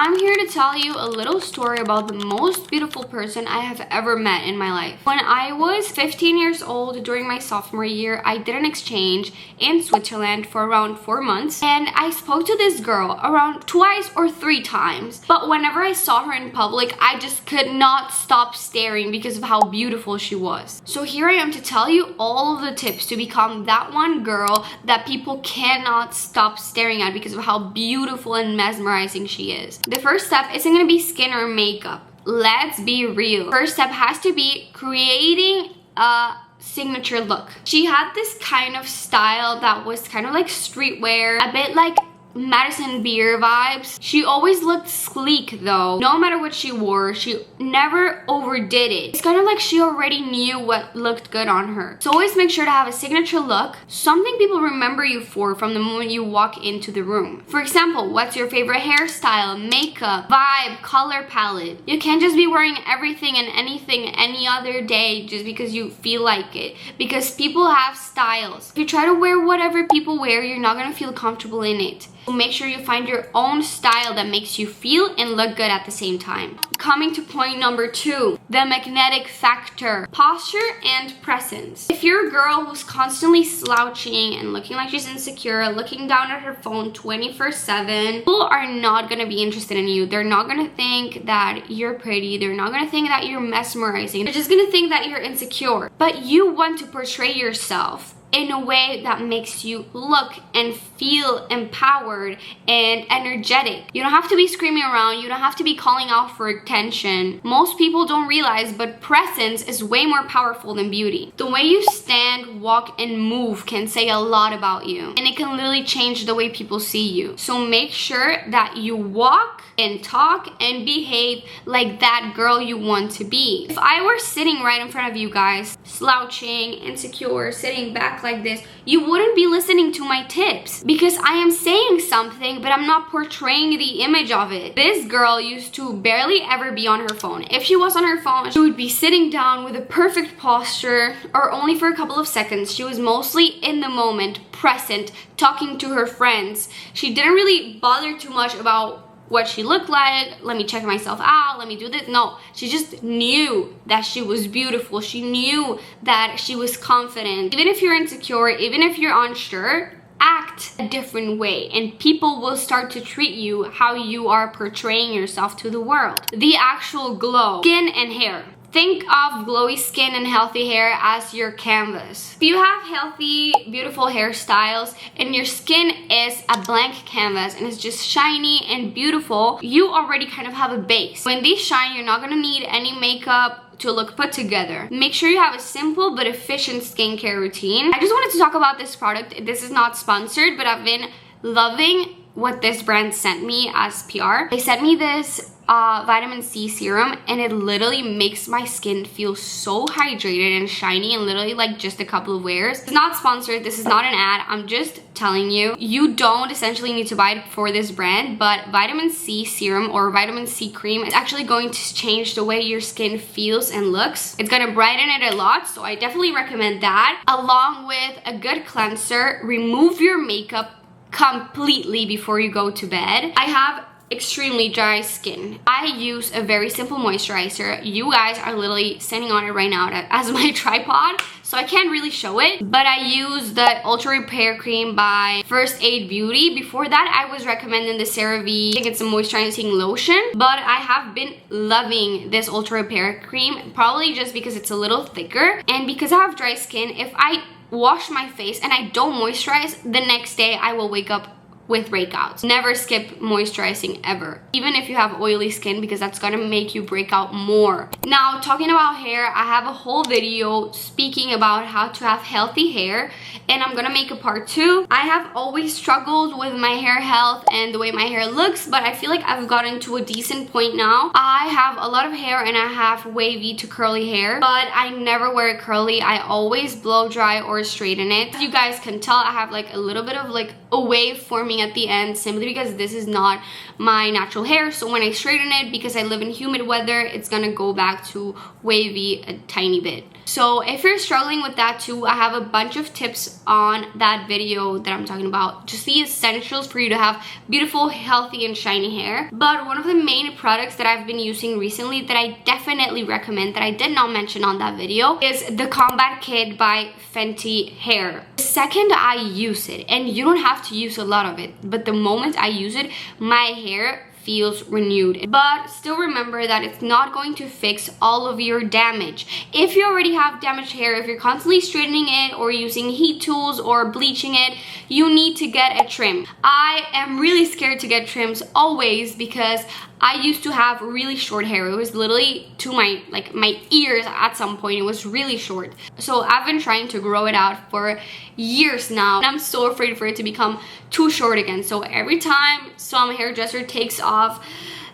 I'm here to tell you a little story about the most beautiful person I have ever met in my life. When I was 15 years old during my sophomore year, I did an exchange in Switzerland for around 4 months, and I spoke to this girl around twice or 3 times. But whenever I saw her in public, I just could not stop staring because of how beautiful she was. So here I am to tell you all of the tips to become that one girl that people cannot stop staring at because of how beautiful and mesmerizing she is. The first step isn't going to be skin or makeup. Let's be real. First step has to be creating a signature look. She had this kind of style that was kind of like streetwear, a bit like Madison Beer vibes. She always looked sleek though. No matter what she wore, she never overdid it. It's kind of like she already knew what looked good on her. So always make sure to have a signature look, something people remember you for from the moment you walk into the room. For example, what's your favorite hairstyle, makeup, vibe, color palette? You can't just be wearing everything and anything any other day just because you feel like it, because people have styles. If you try to wear whatever people wear, you're not gonna feel comfortable in it. So make sure you find your own style that makes you feel and look good at the same time. Coming to point number 2, the magnetic factor, posture and presence. If you're a girl who's constantly slouching and looking like she's insecure, looking down at her phone 24/7, people are not gonna be interested in you. They're not gonna think that you're pretty. They're not gonna think that you're mesmerizing. They're just gonna think that you're insecure. But you want to portray yourself in a way that makes you look and feel empowered and energetic. You don't have to be screaming around. You don't have to be calling out for attention. Most people don't realize, but presence is way more powerful than beauty. The way you stand, walk, and move can say a lot about you, and it can literally change the way people see you. So make sure that you walk and talk and behave like that girl you want to be. If I were sitting right in front of you guys, slouching, insecure, sitting back like this, you wouldn't be listening to my tips because I am saying something, but I'm not portraying the image of it. This girl used to barely ever be on her phone. If she was on her phone, she would be sitting down with a perfect posture, or only for a couple of seconds. She was mostly in the moment, present, talking to her friends. She didn't really bother too much about what she looked like. Let me check myself out, let me do this. No, she just knew that she was beautiful. She knew that she was confident. Even if you're insecure, even if you're unsure, act a different way and people will start to treat you how you are portraying yourself to the world. The actual glow, skin and hair. Think of glowy skin and healthy hair as your canvas. If you have healthy, beautiful hairstyles and your skin is a blank canvas and it's just shiny and beautiful, you already kind of have a base. When these shine, you're not gonna need any makeup to look put together. Make sure you have a simple but efficient skincare routine. I just wanted to talk about this product. This is not sponsored, but I've been loving what this brand sent me as PR. They sent me this vitamin C serum, and it literally makes my skin feel so hydrated and shiny in literally like just a couple of wears. It's not sponsored, this is not an ad, I'm just telling you. You don't essentially need to buy it for this brand, but vitamin C serum or vitamin C cream is actually going to change the way your skin feels and looks. It's gonna brighten it a lot, so I definitely recommend that. Along with a good cleanser, remove your makeup completely before you go to bed. I have extremely dry skin. I use a very simple moisturizer. You guys are literally sitting on it right now as my tripod, so I can't really show it, but I use the Ultra Repair Cream by First Aid Beauty. Before that, I was recommending the CeraVe. I think it's a moisturizing lotion, but I have been loving this Ultra Repair Cream, probably just because it's a little thicker, and because I have dry skin, if I wash my face and I don't moisturize, the next day I will wake up with breakouts. Never skip moisturizing ever, even if you have oily skin, because that's gonna make you break out more. Now, talking about hair, I have a whole video speaking about how to have healthy hair, and I'm gonna make a part 2. I have always struggled with my hair health and the way my hair looks, but I feel like I've gotten to a decent point now. I have a lot of hair and I have wavy to curly hair, but I never wear it curly. I always blow dry or straighten it. As you guys can tell, I have like a little bit of like a wave forming curling at the end simply because this is not my natural hair. So when I straighten it, because I live in humid weather, it's gonna go back to wavy a tiny bit. So if you're struggling with that too, I have a bunch of tips on that video that I'm talking about. Just the essentials for you to have beautiful, healthy, and shiny hair. But one of the main products that I've been using recently that I definitely recommend, that I did not mention on that video, is the Combat Kit by Fenty Hair. The second I use it, and you don't have to use a lot of it, but the moment I use it, my hair feels renewed. But still remember that it's not going to fix all of your damage. If you already have damaged hair, if you're constantly straightening it or using heat tools or bleaching it, you need to get a trim. I am really scared to get trims always because I used to have really short hair. It was literally to my ears at some point. It was really short. So I've been trying to grow it out for years now, and I'm so afraid for it to become too short again. So every time some hairdresser takes off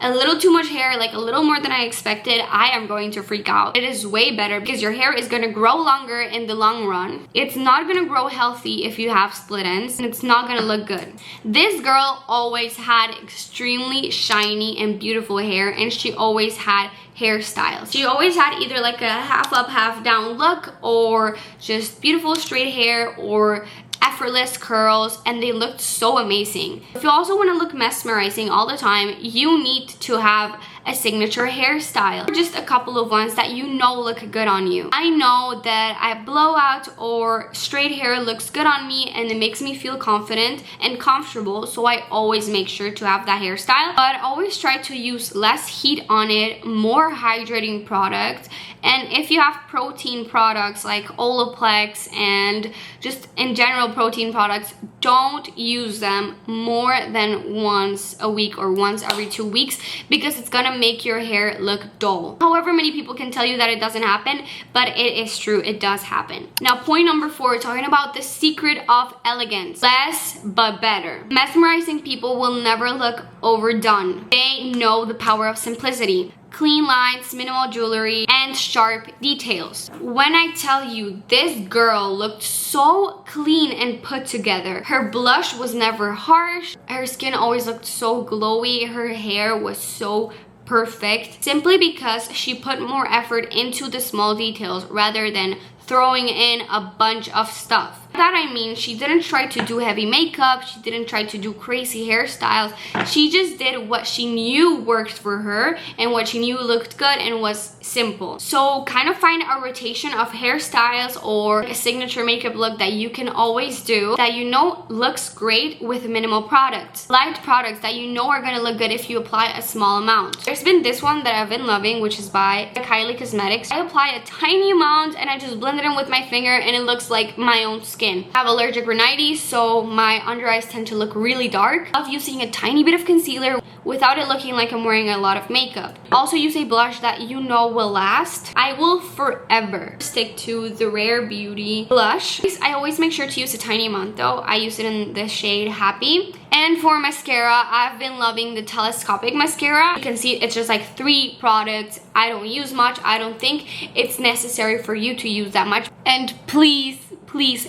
a little too much hair, like a little more than I expected, I am going to freak out. It is way better because your hair is going to grow longer in the long run. It's not going to grow healthy if you have split ends, and it's not going to look good. This girl always had extremely shiny and beautiful hair, and she always had hairstyles. She always had either like a half up, half down look, or just beautiful straight hair, or effortless curls, and they looked so amazing. If you also want to look mesmerizing all the time, you need to have a signature hairstyle, or just a couple of ones that you know look good on you. I know that a blowout or straight hair looks good on me and it makes me feel confident and comfortable, so I always make sure to have that hairstyle, but always try to use less heat on it, more hydrating product. And if you have protein products like Olaplex and just in general protein products, don't use them more than once a week or once every 2 weeks, because it's gonna make your hair look dull. However many people can tell you that it doesn't happen, but it is true, it does happen. Now, point number 4, talking about the secret of elegance. Less but better. Mesmerizing people will never look overdone. They know the power of simplicity. Clean lines, minimal jewelry, and sharp details. When I tell you, this girl looked so clean and put together. Her blush was never harsh. Her skin always looked so glowy. Her hair was so perfect, simply because she put more effort into the small details rather than throwing in a bunch of stuff. By that I mean, she didn't try to do heavy makeup, she didn't try to do crazy hairstyles. She just did what she knew worked for her and what she knew looked good and was simple. So kind of find a rotation of hairstyles or a signature makeup look that you can always do, that you know looks great with minimal products. Light products that you know are gonna look good if you apply a small amount. There's been this one that I've been loving, which is by Kylie Cosmetics. I apply a tiny amount and I just blend it in with my finger and it looks like my own skin. I have allergic rhinitis, so my under eyes tend to look really dark. I love using a tiny bit of concealer without it looking like I'm wearing a lot of makeup. Also use a blush that you know will last. I will forever stick to the Rare Beauty blush. I always make sure to use a tiny amount though. I use it in the shade Happy. And for mascara, I've been loving the telescopic mascara. You can see it's just like 3 products. I don't use much. I don't think it's necessary for you to use that much. And please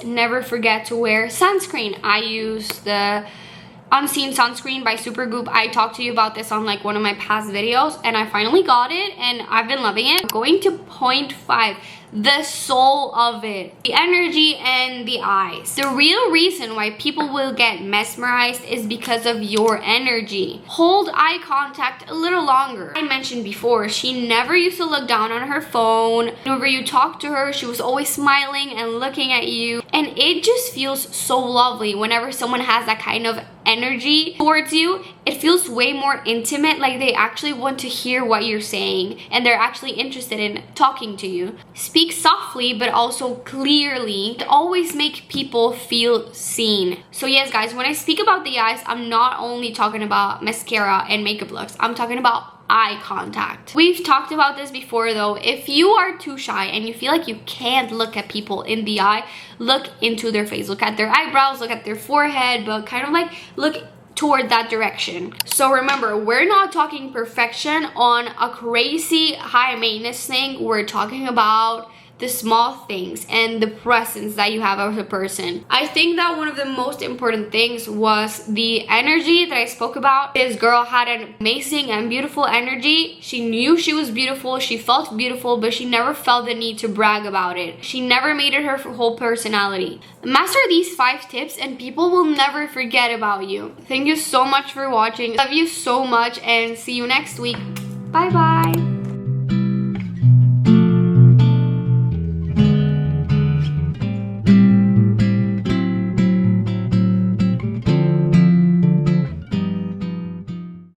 never forget to wear sunscreen. I use the Unseen Sunscreen by Supergoop. I talked to you about this on like one of my past videos, and I finally got it and I've been loving it. Going to point 5, the soul of it, the energy and the eyes. The real reason why people will get mesmerized is because of your energy. Hold eye contact a little longer. I mentioned before, she never used to look down on her phone. Whenever you talk to her, she was always smiling and looking at you, and it just feels so lovely whenever someone has that kind of energy towards you. It feels way more intimate, like they actually want to hear what you're saying and they're actually interested in talking to you. Speak softly but also clearly to always make people feel seen. So yes guys, when I speak about the eyes, I'm not only talking about mascara and makeup looks, I'm talking about eye contact. We've talked about this before though. If you are too shy and you feel like you can't look at people in the eye, look into their face, look at their eyebrows, look at their forehead, but kind of like look toward that direction. So remember, we're not talking perfection on a crazy high maintenance thing. We're talking about the small things and the presence that you have as a person. I think that one of the most important things was the energy that I spoke about. This girl had an amazing and beautiful energy. She knew she was beautiful, she felt beautiful, but she never felt the need to brag about it. She never made it her whole personality. Master these 5 tips and people will never forget about you. Thank you so much for watching. Love you so much and see you next week. Bye bye.